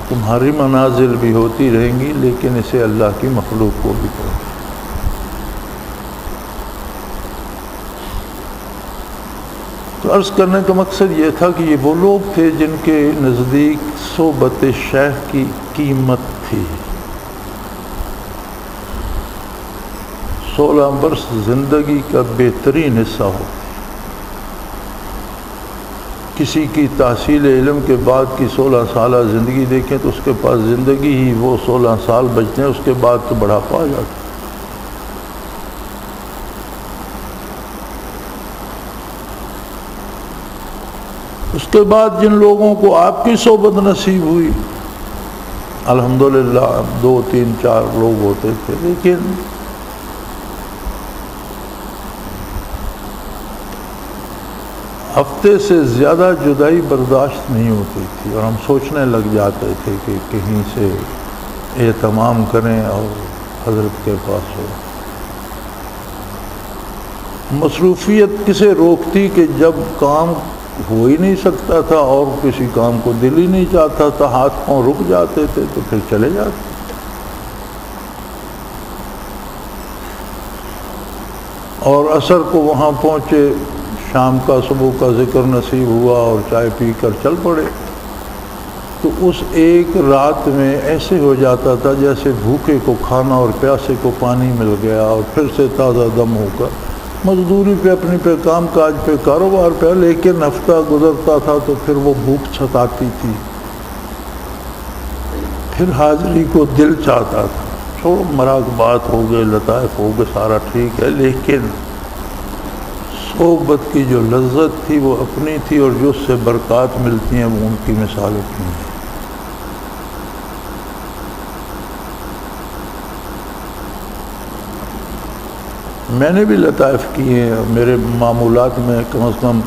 تمہاری منازل بھی ہوتی رہیں گی، لیکن اسے اللہ کی مخلوق کو بھی کرو۔ تو عرض کرنے کا مقصد یہ تھا کہ یہ وہ لوگ تھے جن کے نزدیک صحبت شیخ کی قیمت تھی۔ 16 برس زندگی کا بہترین حصہ ہو۔ کسی کی تحصیل علم کے بعد کی 16 سالہ زندگی دیکھیں تو اس کے پاس زندگی ہی وہ 16 سال بچتے ہیں، اس کے بعد تو بڑھاپا آ جاتا ہے۔ اس کے بعد جن لوگوں کو آپ کی صحبت نصیب ہوئی، الحمدللہ 2 3 4 لوگ ہوتے تھے، لیکن ہفتے سے زیادہ جدائی برداشت نہیں ہوتی تھی، اور ہم سوچنے لگ جاتے تھے کہ کہیں سے اہتمام کریں اور حضرت کے پاس ہو۔ مصروفیت کسے روکتی کہ جب کام ہو ہی نہیں سکتا تھا اور کسی کام کو دل ہی نہیں چاہتا تھا، ہاتھ پاؤں رک جاتے تھے تو پھر چلے جاتے۔ اور عصر کو وہاں پہنچے، شام کا صبح کا ذکر نصیب ہوا اور چائے پی کر چل پڑے، تو اس ایک رات میں ایسے ہو جاتا تھا جیسے بھوکے کو کھانا اور پیاسے کو پانی مل گیا، اور پھر سے تازہ دم ہو کر مزدوری پہ، اپنی پہ، کام کاج پہ، کاروبار پہ، لیکن ہفتہ گزرتا تھا تو پھر وہ بھوک ستاتی تھی، پھر حاضری کو دل چاہتا تھا۔ چھوڑو مراقبات ہو گئے، لطائف ہو گئے، سارا ٹھیک ہے، لیکن صحبت کی جو لذت تھی وہ اپنی تھی، اور جو اس سے برکات ملتی ہیں وہ ان کی مثال اپنی ہے۔ میں نے بھی لطائف کیے ہیں، میرے معمولات میں کم از کم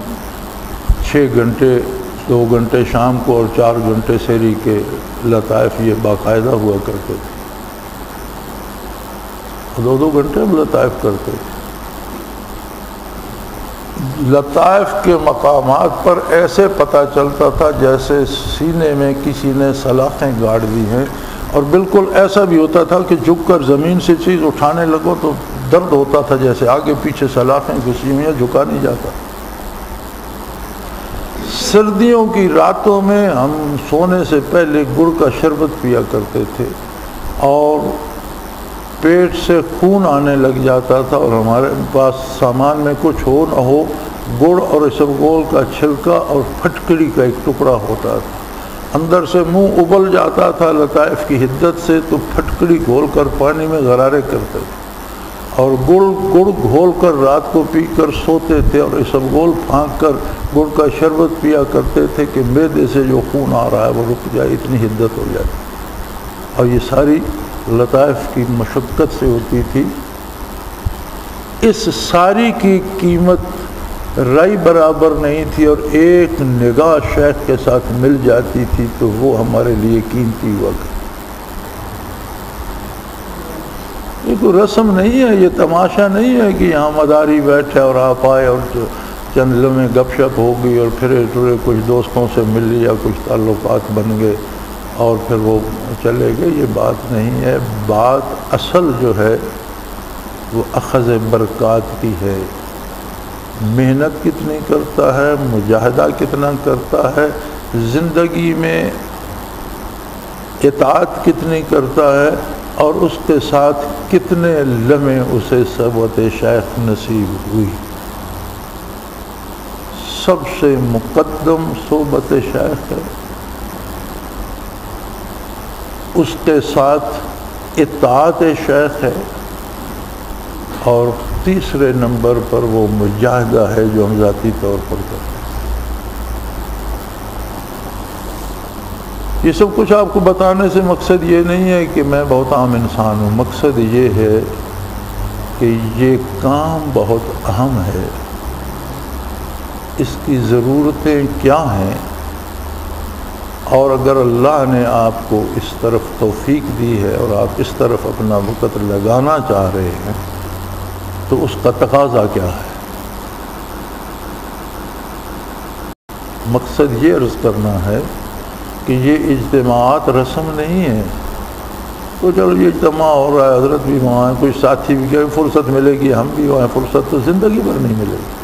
6 گھنٹے، 2 گھنٹے شام کو اور 4 گھنٹے سحری کے لطائف یہ باقاعدہ ہوا کرتے تھے، 2 گھنٹے ہم لطائف کرتے تھے۔ لطائف کے مقامات پر ایسے پتہ چلتا تھا جیسے سینے میں کسی نے سلاخیں گاڑ دی ہیں، اور بالکل ایسا بھی ہوتا تھا کہ جھک کر زمین سے چیز اٹھانے لگو تو درد ہوتا تھا، جیسے آگے پیچھے سلاخیں گھسی ہوئی ہیں، جھکا نہیں جاتا۔ سردیوں کی راتوں میں ہم سونے سے پہلے گڑ کا شربت پیا کرتے تھے، اور پیٹ سے خون آنے لگ جاتا تھا، اور ہمارے پاس سامان میں کچھ ہو نہ ہو، گڑ اور اسبگول کا چھلکا اور پھٹکڑی کا ایک ٹکڑا ہوتا تھا۔ اندر سے منہ ابل جاتا تھا لطائف کی حدت سے، تو پھٹکڑی گھول کر پانی میں غرارے کرتے تھے، اور گڑ گھول کر رات کو پی کر سوتے تھے، اور اسبگول پھانک کر گڑ کا شربت پیا کرتے تھے کہ معدے سے جو خون آ رہا ہے وہ رک جائے، اتنی حدت ہو جائے۔ اور یہ ساری لطائف کی مشقت سے ہوتی تھی۔ اس ساری کی قیمت رائی برابر نہیں تھی، اور ایک نگاہ شیخ کے ساتھ مل جاتی تھی تو وہ ہمارے لیے قیمتی ہوا کرتی۔ یہ کوئی رسم نہیں ہے، یہ تماشا نہیں ہے کہ یہاں مداری بیٹھے اور آپ آئے اور چند لمحے گپ شپ ہو گئی اور پھرے ٹرے کچھ دوستوں سے مل لیا، کچھ تعلقات بن گئے اور پھر وہ چلے گئے۔ یہ بات نہیں ہے، بات اصل جو ہے وہ اخذ برکات کی ہے۔ محنت کتنی کرتا ہے، مجاہدہ کتنا کرتا ہے، زندگی میں اطاعت کتنی کرتا ہے، اور اس کے ساتھ کتنے لمحے اسے صحبت شیخ نصیب ہوئی۔ سب سے مقدم صحبت شیخ ہے، اس کے ساتھ اطاعت شیخ ہے، اور تیسرے نمبر پر وہ مجاہدہ ہے جو ہم ذاتی طور پر کرتے ہیں۔ یہ سب کچھ آپ کو بتانے سے مقصد یہ نہیں ہے کہ میں بہت عام انسان ہوں، مقصد یہ ہے کہ یہ کام بہت اہم ہے، اس کی ضرورتیں کیا ہیں، اور اگر اللہ نے آپ کو اس طرف توفیق دی ہے اور آپ اس طرف اپنا وقت لگانا چاہ رہے ہیں تو اس کا تقاضا کیا ہے۔ مقصد یہ عرض کرنا ہے کہ یہ اجتماعات رسم نہیں ہے، تو چلو یہ اجتماع ہو رہا ہے، حضرت بھی وہاں ہیں، کوئی ساتھی بھی کہ فرصت ملے گی ہم بھی وہاں، فرصت تو زندگی بھر نہیں ملے گی۔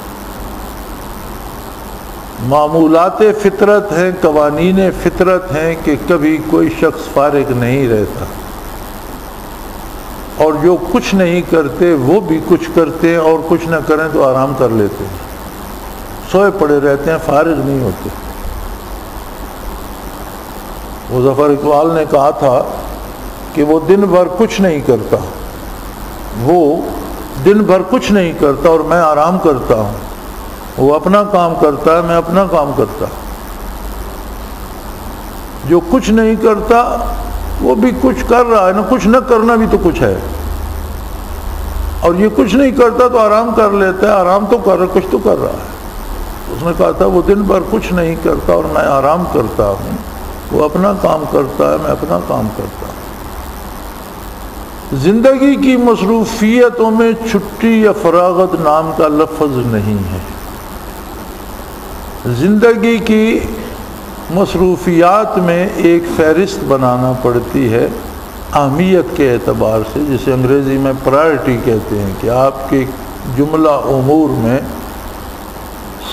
معمولات فطرت ہیں، قوانین فطرت ہیں کہ کبھی کوئی شخص فارغ نہیں رہتا، اور جو کچھ نہیں کرتے وہ بھی کچھ کرتے ہیں، اور کچھ نہ کریں تو آرام کر لیتے ہیں، سوئے پڑے رہتے ہیں، فارغ نہیں ہوتے۔ مظفر اقبال نے کہا تھا کہ وہ دن بھر کچھ نہیں کرتا، وہ دن بھر کچھ نہیں کرتا اور میں آرام کرتا ہوں، وہ اپنا کام کرتا ہے، میں اپنا کام کرتا ہوں۔ جو کچھ نہیں کرتا وہ بھی کچھ کر رہا ہے نا، کچھ نہ کرنا بھی تو کچھ ہے، اور یہ کچھ نہیں کرتا تو آرام کر لیتا ہے، آرام تو کر رہا، کچھ تو کر رہا ہے۔ اس نے کہا تھا وہ دن بھر کچھ نہیں کرتا اور میں آرام کرتا ہوں، وہ اپنا کام کرتا ہے، میں اپنا کام کرتا ہوں۔ زندگی کی مصروفیتوں میں چھٹی یا فراغت نام کا لفظ نہیں ہے۔ زندگی کی مصروفیات میں ایک فہرست بنانا پڑتی ہے اہمیت کے اعتبار سے، جسے انگریزی میں پرائرٹی کہتے ہیں، کہ آپ کے جملہ امور میں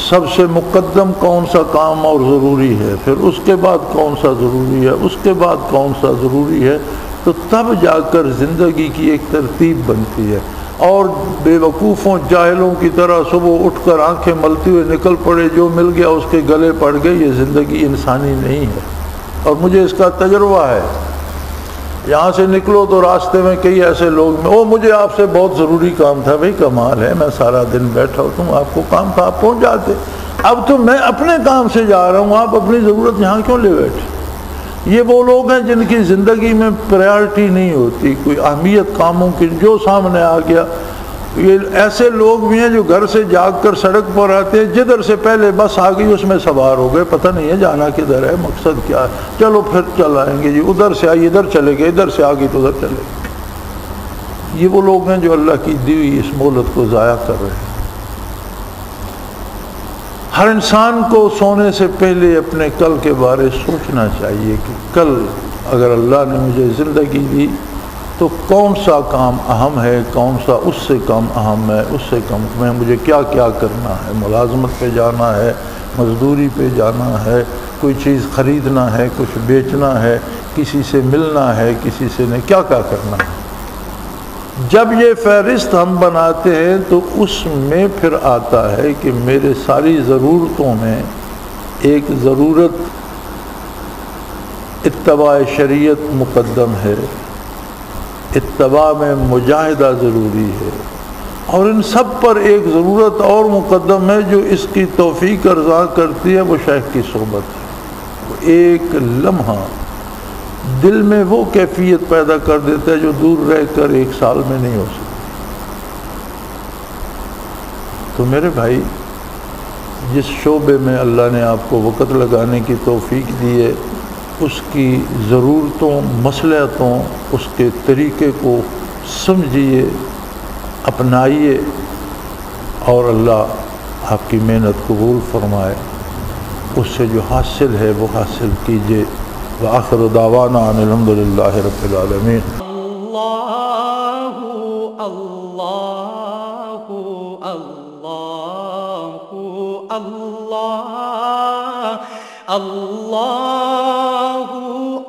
سب سے مقدم کون سا کام اور ضروری ہے، پھر اس کے بعد کون سا ضروری ہے، اس کے بعد کون سا ضروری ہے، تو تب جا کر زندگی کی ایک ترتیب بنتی ہے۔ اور بے وقوفوں جاہلوں کی طرح صبح اٹھ کر آنکھیں ملتے ہوئے نکل پڑے، جو مل گیا اس کے گلے پڑ گئے، یہ زندگی انسانی نہیں ہے۔ اور مجھے اس کا تجربہ ہے، یہاں سے نکلو تو راستے میں کئی ایسے لوگ مجھے آپ سے بہت ضروری کام تھا، بھئی کمال ہے، میں سارا دن بیٹھا ہوں، تم آپ کو کام تھا آپ پہنچ جاتے، اب تو میں اپنے کام سے جا رہا ہوں، آپ اپنی ضرورت یہاں کیوں لے بیٹھے۔ یہ وہ لوگ ہیں جن کی زندگی میں پرائرٹی نہیں ہوتی، کوئی اہمیت کاموں کی، جو سامنے آ گیا۔ یہ ایسے لوگ بھی ہیں جو گھر سے جاگ کر سڑک پر آتے ہیں، جدھر سے پہلے بس آ گئی اس میں سوار ہو گئے، پتہ نہیں ہے جانا کدھر ہے، مقصد کیا ہے، چلو پھر چل آئیں گے جی، ادھر سے آئی ادھر چلے گئے، ادھر سے آ گئی تو ادھر چلے گئے۔ یہ وہ لوگ ہیں جو اللہ کی دی ہوئی اس مہلت کو ضائع کر رہے ہیں۔ ہر انسان کو سونے سے پہلے اپنے کل کے بارے سوچنا چاہیے کہ کل اگر اللہ نے مجھے زندگی دی تو کون سا کام اہم ہے، کون سا اس سے کم اہم ہے، اس سے کم میں مجھے کیا کیا کرنا ہے، ملازمت پہ جانا ہے، مزدوری پہ جانا ہے، کوئی چیز خریدنا ہے، کچھ بیچنا ہے، کسی سے ملنا ہے، کسی سے نہیں، کیا کیا کرنا ہے۔ جب یہ فہرست ہم بناتے ہیں تو اس میں پھر آتا ہے کہ میرے ساری ضرورتوں میں ایک ضرورت اتباع شریعت مقدم ہے، اتباع میں مجاہدہ ضروری ہے، اور ان سب پر ایک ضرورت اور مقدم ہے جو اس کی توفیق ارزاں کرتی ہے، وہ شیخ کی صحبت ہے۔ وہ ایک لمحہ دل میں وہ کیفیت پیدا کر دیتا ہے جو دور رہ کر ایک سال میں نہیں ہو سکتی۔ تو میرے بھائی، جس شعبے میں اللہ نے آپ کو وقت لگانے کی توفیق دی ہے، اس کی ضرورتوں، مصلحتوں، اس کے طریقے کو سمجھیے، اپنائیے، اور اللہ آپ کی محنت قبول فرمائے، اس سے جو حاصل ہے وہ حاصل کیجیے۔ وآخر دعوانا ان الحمدللہ رب العالمین۔ اللہ اللہ اللہ اللہ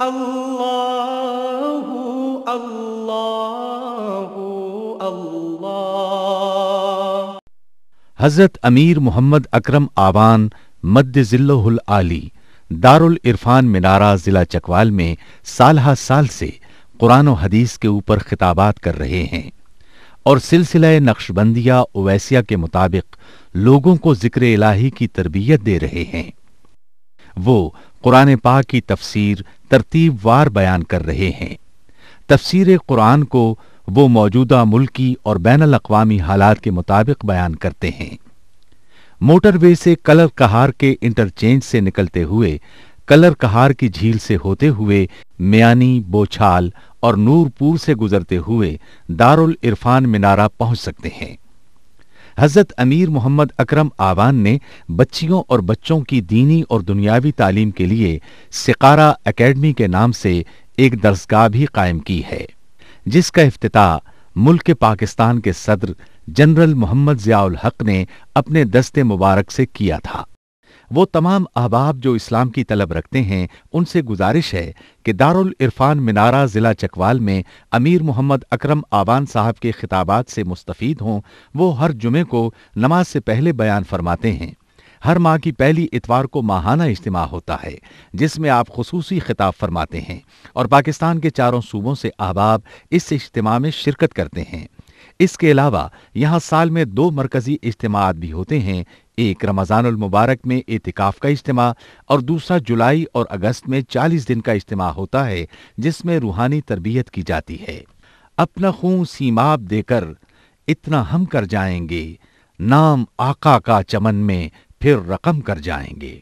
اللہ اللہ اللہ اللہ۔ حضرت امیر محمد اکرم آوان مد ذلہ العالی دارالعرفان منارہ ضلع چکوال میں سالہ سال سے قرآن و حدیث کے اوپر خطابات کر رہے ہیں۔ اور سلسلہ نقشبندیہ اویسیہ کے مطابق لوگوں کو ذکر الہی کی تربیت دے رہے ہیں۔ وہ قرآن پاک کی تفسیر ترتیب وار بیان کر رہے ہیں۔ تفسیر قرآن کو وہ موجودہ ملکی اور بین الاقوامی حالات کے مطابق بیان کرتے ہیں۔ موٹر وے سے کلر کہار کے انٹرچینج سے نکلتے ہوئے کلر کہار کی جھیل سے ہوتے ہوئے میانی، بوچھال اور نور پور سے گزرتے ہوئے دارالعرفان منارہ پہنچ سکتے ہیں۔ حضرت امیر محمد اکرم آوان نے بچیوں اور بچوں کی دینی اور دنیاوی تعلیم کے لیے سقارہ اکیڈمی کے نام سے ایک درسگاہ بھی قائم کی ہے، جس کا افتتاح ملک پاکستان کے صدر جنرل محمد ضیاء الحق نے اپنے دست مبارک سے کیا تھا۔ وہ تمام احباب جو اسلام کی طلب رکھتے ہیں ان سے گزارش ہے کہ دارالعرفان منارہ ضلع چکوال میں امیر محمد اکرم آوان صاحب کے خطابات سے مستفید ہوں۔ وہ ہر جمعے کو نماز سے پہلے بیان فرماتے ہیں۔ ہر ماہ کی پہلی اتوار کو ماہانہ اجتماع ہوتا ہے جس میں آپ خصوصی خطاب فرماتے ہیں اور پاکستان کے چاروں صوبوں سے احباب اس اجتماع میں شرکت کرتے ہیں۔ اس کے علاوہ یہاں سال میں 2 مرکزی اجتماعات بھی ہوتے ہیں، ایک رمضان المبارک میں اعتکاف کا اجتماع اور دوسرا جولائی اور اگست میں 40 دن کا اجتماع ہوتا ہے جس میں روحانی تربیت کی جاتی ہے۔ اپنا خون سیماب دے کر اتنا ہم کر جائیں گے، نام آقا کا چمن میں پھر رقم کر جائیں گے۔